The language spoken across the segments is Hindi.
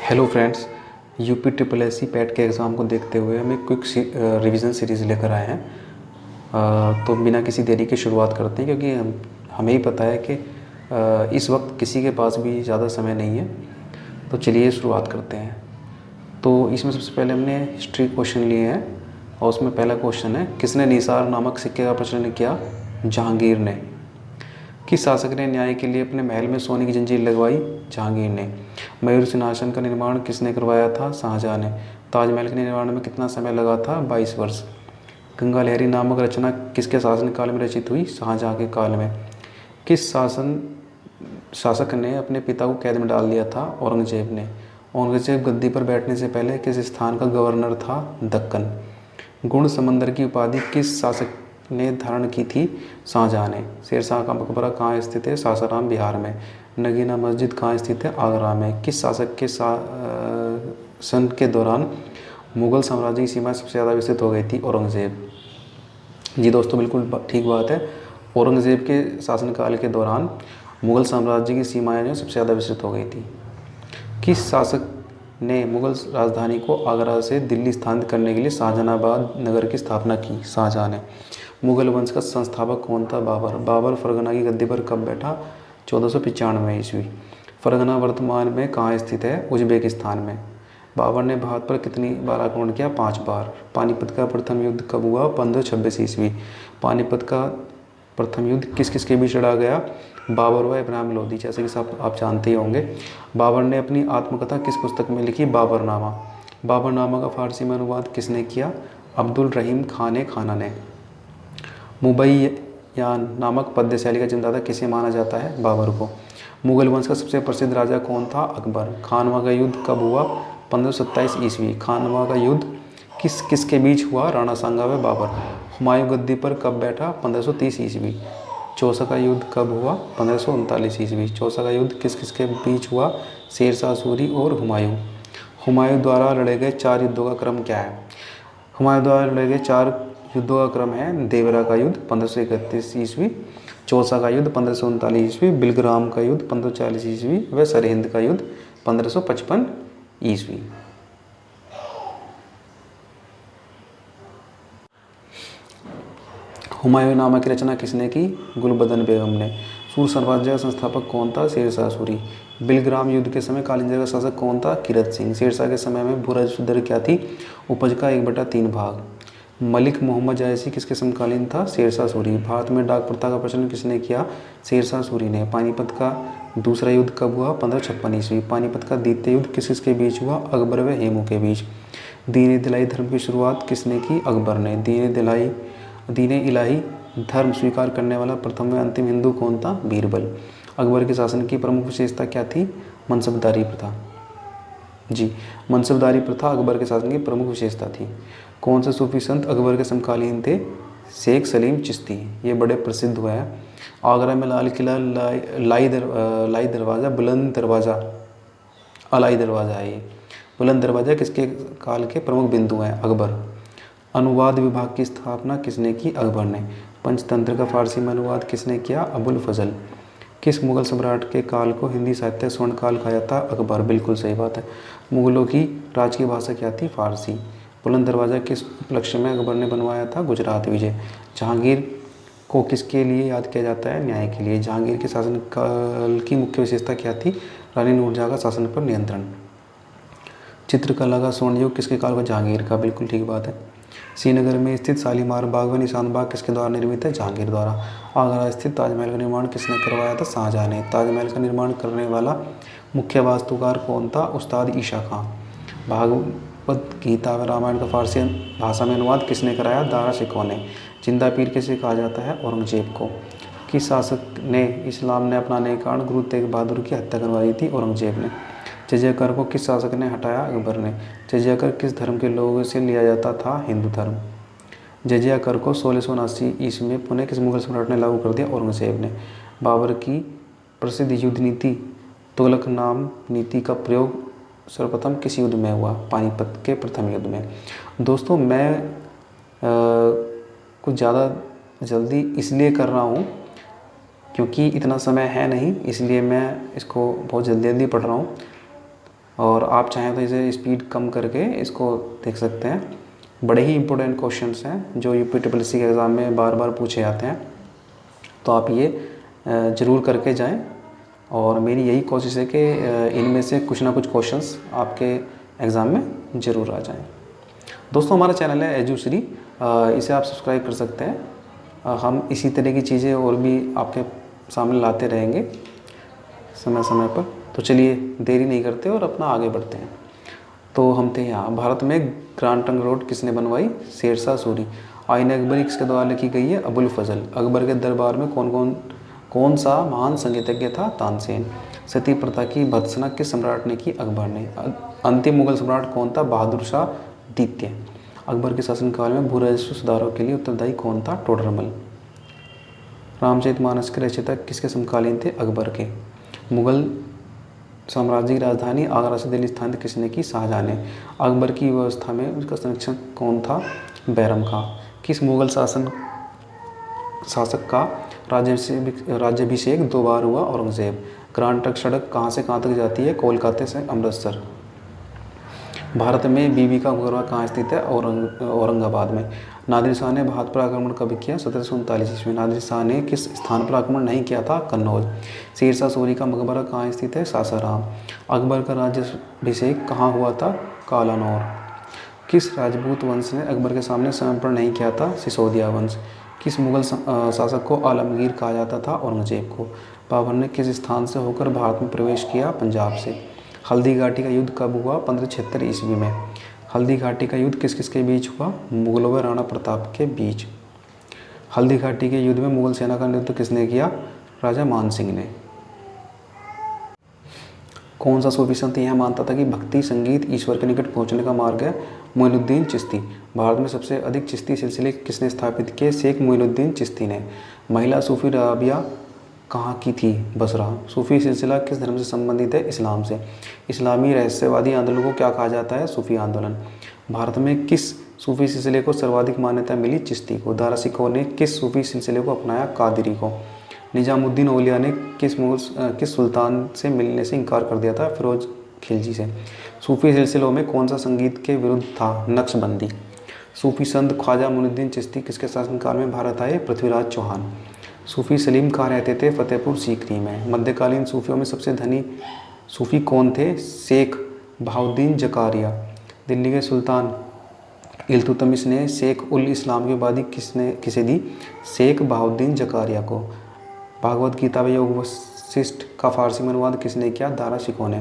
Hello friends, UP triple S C PET के एग्ज़ाम को देखते हुए हम एक क्विक रिवीजन सीरीज़ लेकर आए हैं। तो बिना किसी देरी के शुरुआत करते हैं, क्योंकि हमें ही पता है कि इस वक्त किसी के पास भी ज़्यादा समय नहीं है। तो चलिए शुरुआत करते हैं। तो इसमें सबसे पहले हमने हिस्ट्री क्वेश्चन लिए हैं, और उसमें पहला क्वेश्चन है, किसने निसार नामक सिक्के का प्रचलन किया? जहांगीर ने। किस शासक ने न्याय के लिए अपने महल में सोने की जंजीर लगवाई? जहांगीर ने। मयूर सिंहासन का निर्माण किसने करवाया था? शाहजहां ने। ताजमहल के निर्माण में कितना समय लगा था? 22 वर्ष। गंगा लहरी नामक रचना किसके शासनकाल में रचित हुई? शाहजहां के काल में। किस शासक ने अपने पिता को कैद में डाल दिया था? औरंगजेब ने। औरंगजेब गद्दी पर बैठने से पहले किस स्थान का गवर्नर था? दक्कन। गुण समंदर की उपाधि किस शासक ने धारण की थी? शाहजहां ने। शेरशाह का मकबरा कहाँ स्थित है? सासाराम, बिहार में। नगीना मस्जिद कहाँ स्थित है? आगरा में। किस शासक के शासन के दौरान मुगल साम्राज्य की सीमा सबसे ज़्यादा विस्तृत हो गई थी? औरंगजेब। जी दोस्तों, बिल्कुल ठीक बात है। औरंगजेब के शासनकाल के दौरान मुगल साम्राज्य की सीमाएं जो सबसे ज़्यादा विस्तृत हो गई थी। किस शासक ने मुगल राजधानी को आगरा से दिल्ली स्थानांतरित करने के लिए शाहजहानाबाद नगर की स्थापना की? शाहजहां ने। मुगल वंश का संस्थापक कौन था? बाबर। बाबर फरगना की गद्दी पर कब बैठा? 1495 ईस्वी। फरगना वर्तमान में कहाँ स्थित है? उज्बेकिस्तान में। बाबर ने भारत पर कितनी बार आक्रमण किया? 5 बार। पानीपत का प्रथम युद्ध कब हुआ? 1526 ईस्वी। पानीपत का प्रथम युद्ध किस किस के बीच लड़ा गया? बाबर व इब्राहिम लोदी, जैसे कि सब आप जानते ही होंगे। बाबर ने अपनी आत्मकथा किस पुस्तक में लिखी? बाबरनामा। बाबरनामा का फारसी में अनुवाद किसने किया? अब्दुल रहीम खान खाना ने। मुबैयान नामक पद्य शैली का जन्मदाता किसे माना जाता है? बाबर को। मुगल वंश का सबसे प्रसिद्ध राजा कौन था? अकबर। खानवा का युद्ध कब हुआ? 1527 ईस्वी। खानवा का युद्ध किस किस के बीच हुआ? राणा सांगा व बाबर। हुमायूं गद्दी पर कब बैठा? 1530 ईस्वी। चौसा का युद्ध कब हुआ? 1539 ईस्वी। चौसा का युद्ध किस किस के बीच हुआ? शेरशाह सूरी और हुमायूं। हुमायूं द्वारा लड़े गए 4 युद्धों का क्रम क्या है? हुमायूं द्वारा लड़े गए 4 युद्धों का क्रम है: देवरा का युद्ध 1531 ईस्वी, चौसा का युद्ध 1539 ईस्वी, बिलग्राम का युद्ध 1540 ईस्वी व सरहिंद का युद्ध 1555 ईस्वी। हुमायूं नामा की रचना किसने की? गुलबदन बेगम ने। सूर साम्राज्य का संस्थापक कौन था? शेरशाह सूरी। बिलग्राम युद्ध के समय कालिंजर का शासक कौन था? किरत सिंह। शेरशाह के समय में भू राजस्व दर क्या थी? उपज का 1/3 भाग। मलिक मोहम्मद जायसी किसके समकालीन था? शेरशाह सूरी। भारत में डाक प्रथा का प्रचलन किसने किया? शेरशाह सूरी ने। पानीपत का दूसरा युद्ध कब हुआ? 1556 ईस्वी। पानीपत का द्वितीय युद्ध किस किसके बीच हुआ? अकबर व हेमू के बीच। दीन दिलाई धर्म की शुरुआत किसने की? अकबर ने। दीन इलाही धर्म स्वीकार करने वाला प्रथम व अंतिम हिंदू कौन था? बीरबल। अकबर के शासन की प्रमुख विशेषता क्या थी? मनसबदारी प्रथा। जी, मनसबदारी प्रथा अकबर के शासन की प्रमुख विशेषता थी। कौन से सूफी संत अकबर के समकालीन थे? शेख सलीम चिश्ती। ये बड़े प्रसिद्ध हुआ है। आगरा में लाल किला, लाई दरवाज़ा, बुलंद दरवाज़ा, अलाई दरवाज़ा है ये। बुलंद दरवाज़ा किसके काल के प्रमुख बिंदु हैं? अकबर। अनुवाद विभाग की स्थापना किसने की? अकबर ने। पंचतंत्र का फारसी में अनुवाद किसने किया? अबुल फजल। किस मुगल सम्राट के काल को हिंदी साहित्य स्वर्ण काल कहा जाता? अकबर। बिल्कुल सही बात है। मुगलों की राजकीय भाषा क्या थी? फारसी। बुलंद दरवाज़ा किस उपलक्ष्य में अकबर ने बनवाया था? गुजरात विजय। जहांगीर को किसके लिए याद किया जाता है? न्याय के लिए। जहांगीर के शासनकाल की मुख्य विशेषता क्या थी? रानी नूरजहां का शासन पर नियंत्रण। चित्रकला का स्वर्ण युग किसके काल का? जहांगीर का। बिल्कुल ठीक बात है। श्रीनगर में स्थित शालीमार बाग व निशान बाग किसके द्वारा निर्मित है? जहांगीर द्वारा। आगरा स्थित ताजमहल का निर्माण किसने करवाया था? शाहजहां ने। ताजमहल का निर्माण करने वाला मुख्य वास्तुकार कौन था? उस्ताद ईशा खां। भागवत गीता व रामायण का फारसी भाषा में अनुवाद किसने कराया? दारा शिकोह ने। जिंदा पीर किसे कहा जाता है? औरंगजेब को। किस शासक ने इस्लाम ने अपनाने के कारण गुरु तेग बहादुर की हत्या करवाई थी? औरंगजेब ने। जजिया कर को किस शासक ने हटाया? अकबर ने। जजिया कर किस धर्म के लोगों से लिया जाता था? हिंदू धर्म। जजिया कर को 1679 ईस्वी में पुनः किस मुगल सम्राट ने लागू कर दिया? औरंगजेब ने। बाबर की प्रसिद्ध युद्ध नीति तुगलकनाम नीति का प्रयोग सर्वप्रथम किस युद्ध में हुआ? पानीपत के प्रथम युद्ध में। दोस्तों, मैं कुछ ज़्यादा जल्दी इसलिए कर रहा हूँ क्योंकि इतना समय है नहीं, इसलिए मैं इसको बहुत जल्दी जल्दी पढ़ रहा हूँ। और आप चाहें तो इसे स्पीड कम करके इसको देख सकते हैं। बड़े ही इंपॉर्टेंट क्वेश्चंस हैं जो यूपीट्रिपलसी के एग्ज़ाम में बार बार पूछे जाते हैं, तो आप ये ज़रूर करके जाएं। और मेरी यही कोशिश है कि इनमें से कुछ ना कुछ क्वेश्चंस आपके एग्ज़ाम में ज़रूर आ जाएं। दोस्तों, हमारा चैनल है एजुश्री, इसे आप सब्सक्राइब कर सकते हैं। हम इसी तरह की चीज़ें और भी आपके सामने लाते रहेंगे समय समय पर। तो चलिए देरी नहीं करते और अपना आगे बढ़ते हैं। तो हम थे यहाँ, भारत में ग्रांड ट्रंक रोड किसने बनवाई? शेरशाह सूरी। आईन अकबरी किसके द्वारा लिखी गई है? अबुल फजल। अकबर के दरबार में कौन सा महान संगीतज्ञ था? तानसेन। सती प्रथा की भर्त्सना किस सम्राट ने की? अकबर ने। अंतिम मुगल सम्राट कौन था? बहादुर शाह द्वितीय। अकबर के शासनकाल में भू राजस्व सुधारों के लिए उत्तरदायी कौन था? टोडरमल। रामचरितमानस के रचयिता किसके समकालीन थे? अकबर के। मुगल साम्राज्य की राजधानी आगरा से दिल्ली स्थानांतरित किसने की? शाहजहां ने। अकबर की व्यवस्था में उसका संरक्षक कौन था? बैरम खां। किस मुगल शासक का राज्याभिषेक 2 बार हुआ? औरंगजेब। ग्रांड ट्रंक सड़क कहाँ से कहाँ तक जाती है? कोलकाता से अमृतसर। भारत में बीबी का मकबरा कहाँ स्थित है? औरंगाबाद में। नादिर शाह ने भारत पर आक्रमण कब किया? 1739 ईस्वी। नादिर शाह ने किस स्थान पर आक्रमण नहीं किया था? कन्नौज। शेरशाह सूरी का मकबरा कहाँ स्थित है? सासाराम। अकबर का राज्याभिषेक कहाँ हुआ था? कालानौर। किस राजपूत वंश ने अकबर के सामने समर्पण नहीं किया था? सिसोदिया वंश। किस मुगल शासक को आलमगीर कहा जाता था? औरंगजेब को। बाबर ने किस स्थान से होकर भारत में प्रवेश किया? पंजाब से। हल्दी घाटी का युद्ध कब हुआ? 1576 ईस्वी में। हल्दी घाटी का युद्ध किस किस के बीच हुआ? मुगलों व राणा प्रताप के बीच। हल्दी घाटी के युद्ध में मुगल सेना का नेतृत्व किसने किया? राजा मान सिंह ने। कौन सा सूफी संत यह मानता था कि भक्ति संगीत ईश्वर के निकट पहुंचने का मार्ग है? मोइनुद्दीन चिश्ती। भारत में सबसे अधिक चिश्ती सिलसिले किसने स्थापित किए? शेख मोइनुद्दीन चिश्ती ने। महिला सूफी राबिया कहाँ की थी? बसरा। सूफी सिलसिला किस धर्म से संबंधित है? इस्लाम से। इस्लामी रहस्यवादी आंदोलन को क्या कहा जाता है? सूफी आंदोलन। भारत में किस सूफी सिलसिले को सर्वाधिक मान्यता मिली? चिश्ती को। दारा सिकों ने किस सूफी सिलसिले को अपनाया? कादरी को। निजामुद्दीन औलिया ने किस सुल्तान से मिलने से इनकार कर दिया था? फिरोज खिलजी से। सूफी सिलसिलों में कौन सा संगीत के विरुद्ध था? नक्शबंदी। सूफी संत ख्वाजा मुइनुद्दीन चिश्ती किसके शासनकाल में भारत आए? पृथ्वीराज चौहान। सूफी सलीम कहाँ रहते थे? फतेहपुर सीकरी में। मध्यकालीन सूफियों में सबसे धनी सूफी कौन थे? शेख बहाउद्दीन जकारिया। दिल्ली के सुल्तान इल्तुतमिश ने शेख उल इस्लाम की उपाधि किसे दी? शेख बहाउद्दीन जकारिया को। भागवत गीता व योग वशिष्ठ का फारसी में अनुवाद किसने किया? दारा शिकोह ने।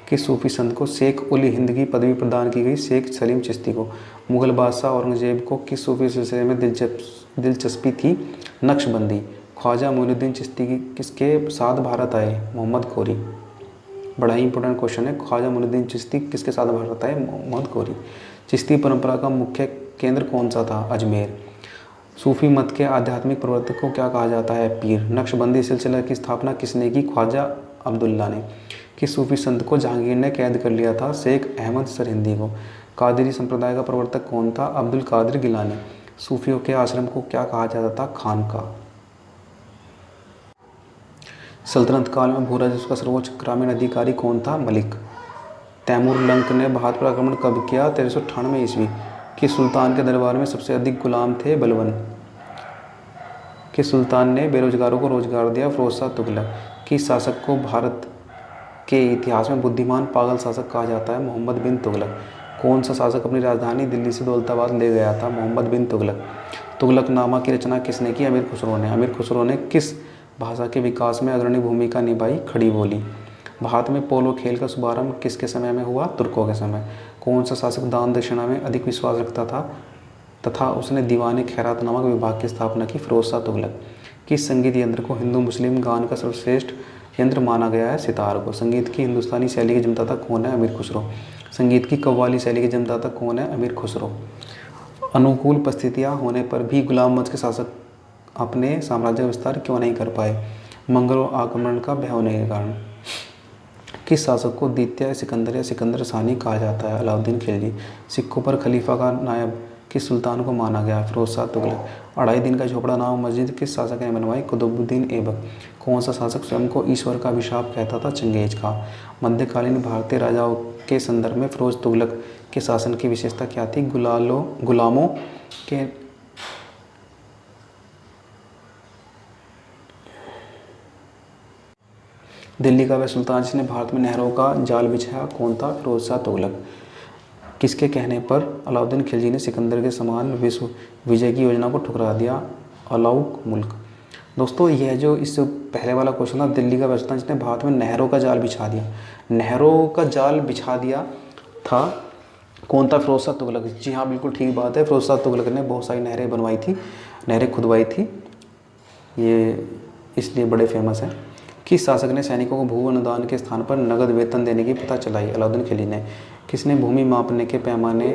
किस सूफी संत को शेख उल हिंद की पदवी प्रदान की गई? शेख सलीम चिश्ती को। मुगल बादशाह औरंगजेब को किस सूफी सिलसिले में दिलचस्पी थी? नक्शबंदी। ख्वाजा मोइनुद्दीन चिश्ती किसके साथ भारत आए? मोहम्मद खोरी। बड़ा ही इंपॉर्टेंट क्वेश्चन है। ख्वाजा मोइनुद्दीन चिश्ती किसके साथ भारत आए? मोहम्मद खोरी। चिश्ती परंपरा का मुख्य केंद्र कौन सा था? अजमेर। सूफी मत के आध्यात्मिक प्रवर्तक को क्या कहा जाता है? पीर। नक्शबंदी सिलसिला की स्थापना किसने की? ख्वाजा अब्दुल्ला ने। किस सूफी संत को जहांगीर ने कैद कर लिया था? शेख अहमद सरहिंदी को। कादरी संप्रदाय का प्रवर्तक कौन था? अब्दुल कादिर गिलानी। सूफियों के आश्रम को क्या कहा जाता था? खानका। सल्तनत काल में भू राजस्व का सर्वोच्च ग्रामीण अधिकारी कौन था? मलिक। तैमूर लंक ने भारत पर आक्रमण कब किया? 1398 ईस्वी। किस सुल्तान के दरबार में सबसे अधिक गुलाम थे? बलबन। किस सुल्तान ने बेरोजगारों को रोजगार दिया? फिरोज शाह तुगलक। किस शासक को भारत के इतिहास में बुद्धिमान पागल शासक कहा जाता है? मोहम्मद बिन तुगलक। कौन सा शासक अपनी राजधानी दिल्ली से दौलताबाद ले गया था? मोहम्मद बिन तुगलक। तुगलकनामा की रचना किसने की? अमीर खुसरो ने। अमीर खुसरो ने किस भाषा के विकास में अग्रणी भूमिका निभाई? खड़ी बोली। भारत में पोलो खेल का शुभारंभ किसके समय में हुआ? तुर्कों के समय। कौन सा शासक दान दक्षिणा में अधिक विश्वास रखता था तथा उसने दीवान खैरात नामक विभाग की स्थापना की? फिरोज शाह तुगलक। किस संगीत यंत्र को हिंदू मुस्लिम गान का सर्वश्रेष्ठ यंत्र माना गया है? सितार को। संगीत की हिंदुस्तानी शैली के जन्मदाता कौन है? अमीर खुसरो। संगीत की कव्वाली शैली के जन्मदाता कौन है? अमीर खुसरो। अनुकूल परिस्थितियाँ होने पर भी गुलाम वंश के शासक अपने साम्राज्य का विस्तार क्यों नहीं कर पाए? मंगल आक्रमण का भय होने के कारण। किस शासक को द्वितीय सिकंदर या सिकंदर सानी कहा जाता है? अलाउद्दीन खिलजी। सिखों पर खलीफा का नायब किस सुल्तान को माना गया? फिरोज शाह तुगलक। 2.5 दिन का झोपड़ा नाम मस्जिद किस शासक ने बनवाई? कुतुबुद्दीन ऐबक। कौन सा शासक स्वयं को ईश्वर का अभिशाप कहता था? चंगेज का। मध्यकालीन भारतीय राजाओं के संदर्भ में फिरोज तुगलक के शासन की विशेषता क्या थी? गुलामों के दिल्ली का वह सुल्तान जिसने भारत में नहरों का जाल बिछाया कौन था? फिरोज शाह तुगलक। किसके कहने पर अलाउद्दीन खिलजी ने सिकंदर के समान विश्व विजय की योजना को ठुकरा दिया? अलाउक मुल्क। दोस्तों यह जो इस पहले वाला क्वेश्चन था, दिल्ली का वह सुल्तान जिसने भारत में नहरों का जाल बिछा दिया, नहरों का जाल बिछा दिया था कौन था? फिरोज शाह तुगलक। जी हाँ, बिल्कुल ठीक बात है, फिरोज शाह तुगलक ने बहुत सारी नहरें बनवाई थी, नहरें खुदवाई थी, ये इसलिए बड़े फेमस हैं। किस शासक ने सैनिकों को भू अनुदान के स्थान पर नगद वेतन देने की प्रथा चलाई? अलाउद्दीन खिलजी ने। किसने भूमि मापने के पैमाने